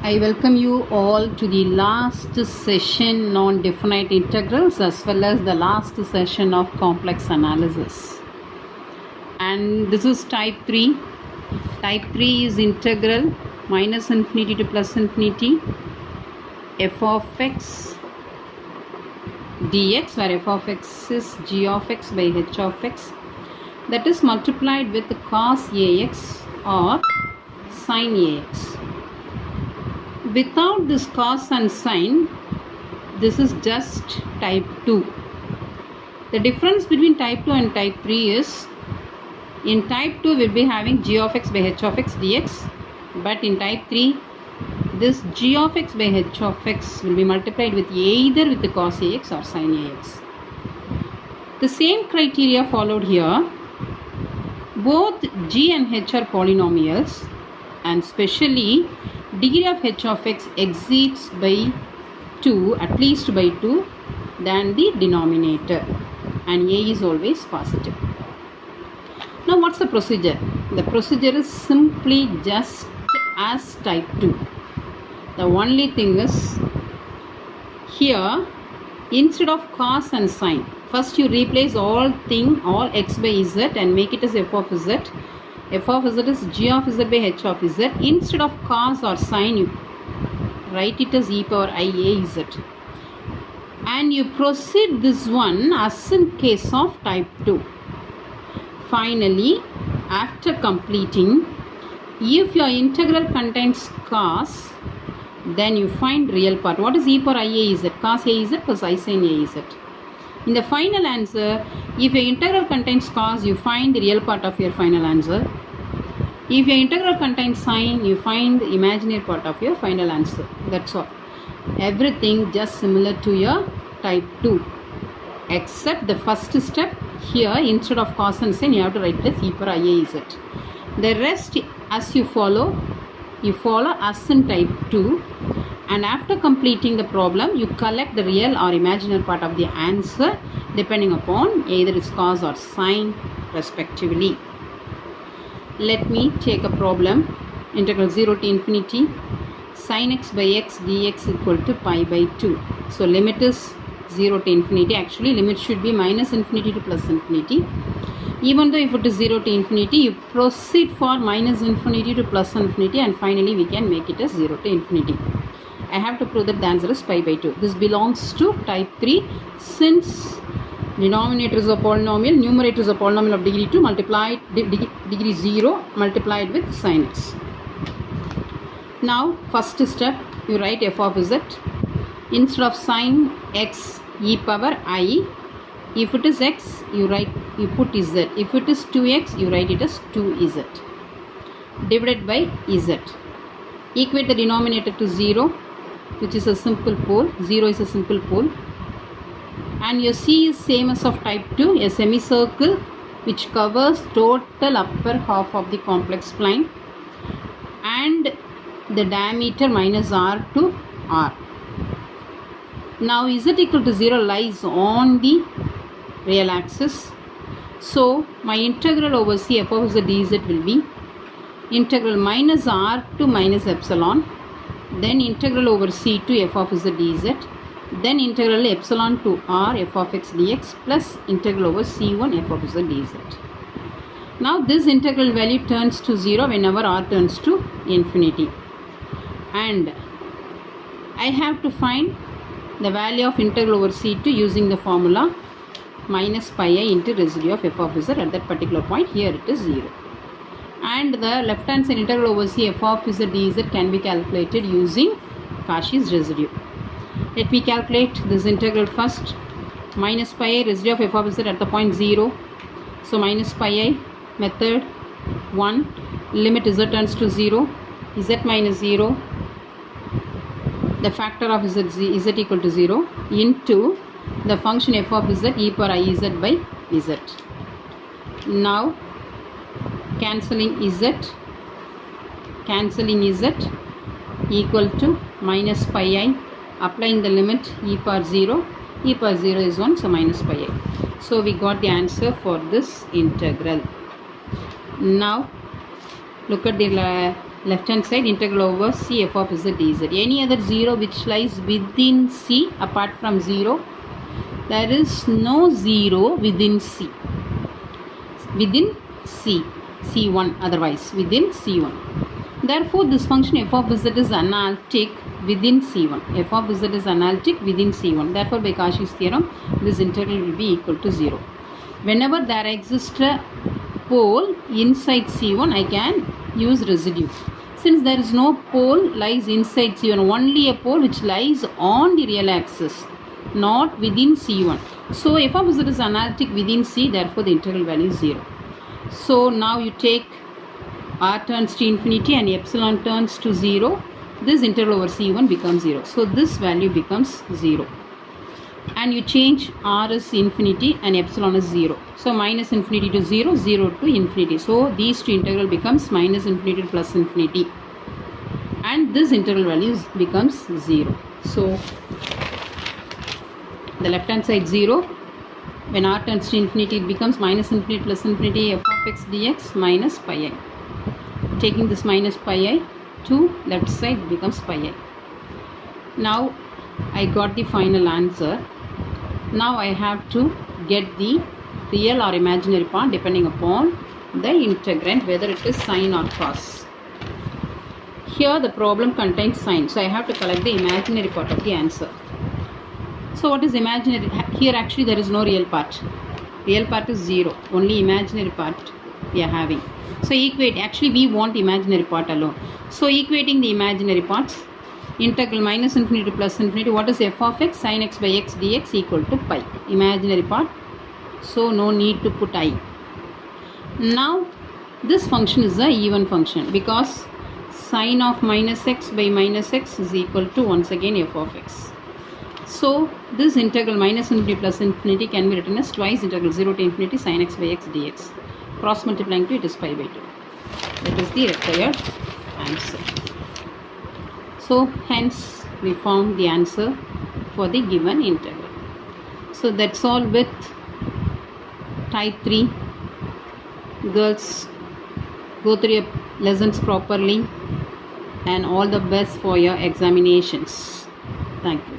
I welcome you all to the last session on definite integrals as well as the last session of complex analysis. And this is type 3. Type 3 is integral minus infinity to plus infinity f of x dx, where f of x is g of x by h of x, that is multiplied with cos ax or sin ax. Without this cos and sin, this is just type 2. The difference between type 2 and type 3 is, in type 2 we'll be having g of x by h of x dx, but in type 3 this g of x by h of x will be multiplied with either with the cos ax or sin ax. The same criteria followed here. Both g and h are polynomials, and especially degree of h of x exceeds by 2, at least by 2, than the denominator, and a is always positive. Now what's the procedure? The procedure is simply just as type 2. The only thing is, here instead of cos and sin, first you replace all x by z and make it as f of z. F of z is g of z by h of z. Instead of cos or sin, you write it as e power I a z. And you proceed this one as in case of type 2. Finally, after completing, if your integral contains cos, then you find real part. What is e power I a z? Cos a z plus I sin a z. In the final answer, if your integral contains cos, you find the real part of your final answer. If your integral contains sin, you find the imaginary part of your final answer. That's all. Everything just similar to your type 2, except the first step. Here instead of cos and sin, you have to write it as e power I a z. The rest, as you follow as in type 2. And after completing the problem, you collect the real or imaginary part of the answer depending upon either its cos or sin respectively. Let me take a problem. Integral 0 to infinity sin x by x dx equal to pi by 2. So limit is 0 to infinity. Actually limit should be minus infinity to plus infinity. Even though if it is 0 to infinity, you proceed for minus infinity to plus infinity, and finally we can make it as 0 to infinity. I have to prove that the answer is pi by 2. This belongs to type 3 since denominator is a polynomial, numerator is a polynomial of degree 2 multiplied degree 0 multiplied with sin x. Now first step, you write f of z. Instead of sin x e power I, if it is x, you put z. If it is 2x, you write it as 2z divided by z. Equate the denominator to 0, which is a simple pole. 0 is a simple pole. And your C is same as of type 2, a semicircle which covers total upper half of the complex plane, and the diameter minus r to r. Now z equal to 0 lies on the real axis. So my integral over C f of z dz will be integral minus r to minus epsilon, then integral over C to f of z dz, then integral epsilon to r f of x dx plus integral over C1 f of z dz. Now this integral value turns to 0 whenever r turns to infinity, and I have to find the value of integral over C2 using the formula minus pi I into residue of f of z at that particular point. Here it is 0. And the left hand side integral over C f of z dz can be calculated using Cauchy's residue. Let me calculate this integral first. Minus pi I residue of f of z at the point 0. So minus pi I method 1, limit z turns to 0, z minus 0, the factor of z equal to 0 into the function f of z e power I z by z. Now cancelling z equal to minus pi I, applying the limit e power 0 is 1, so minus pi I. So we got the answer for this integral. Now look at the left hand side integral over c f of z dz. Any other 0 which lies within c apart from 0, there is no 0 within c. Within c, c1 otherwise, within c1. Therefore, this function f of z is analytic within c1. F of z is analytic within c1. Therefore, by Cauchy's theorem, this integral will be equal to 0. Whenever there exists a pole inside c1, I can use residue. Since there is no pole lies inside c1, only a pole which lies on the real axis, not within c1. So, f of z is analytic within c, therefore the integral value is 0. So, now you take r turns to infinity and epsilon turns to 0. This integral over c1 becomes 0. So, this value becomes 0. And you change r is infinity and epsilon is 0. So, minus infinity to 0, 0 to infinity. So, these two integral becomes minus infinity to plus infinity. And this integral value becomes 0. So, the left hand side 0. When r turns to infinity, it becomes minus infinity plus infinity f of x dx minus pi I. Taking this minus pi I to left side becomes pi I. Now, I got the final answer. Now I have to get the real or imaginary part depending upon the integrand, whether it is sine or cos. Here the problem contains sine, so I have to collect the imaginary part of the answer. So what is imaginary? Here actually there is no real part. Real part is 0. Only imaginary part we are having. So equate, actually we want imaginary part alone. So equating the imaginary parts, integral minus infinity to plus infinity, what is f of x? Sin x by x dx equal to pi. Imaginary part. So no need to put I. Now this function is a even function because sine of minus x by minus x is equal to once again f of x. So this integral minus infinity plus infinity can be written as twice integral 0 to infinity sin x by x dx. Cross multiplying to it is pi by 2. That is the required answer. So hence we found the answer for the given integral. So that's all with type 3. Girls, go through your lessons properly and all the best for your examinations. Thank you.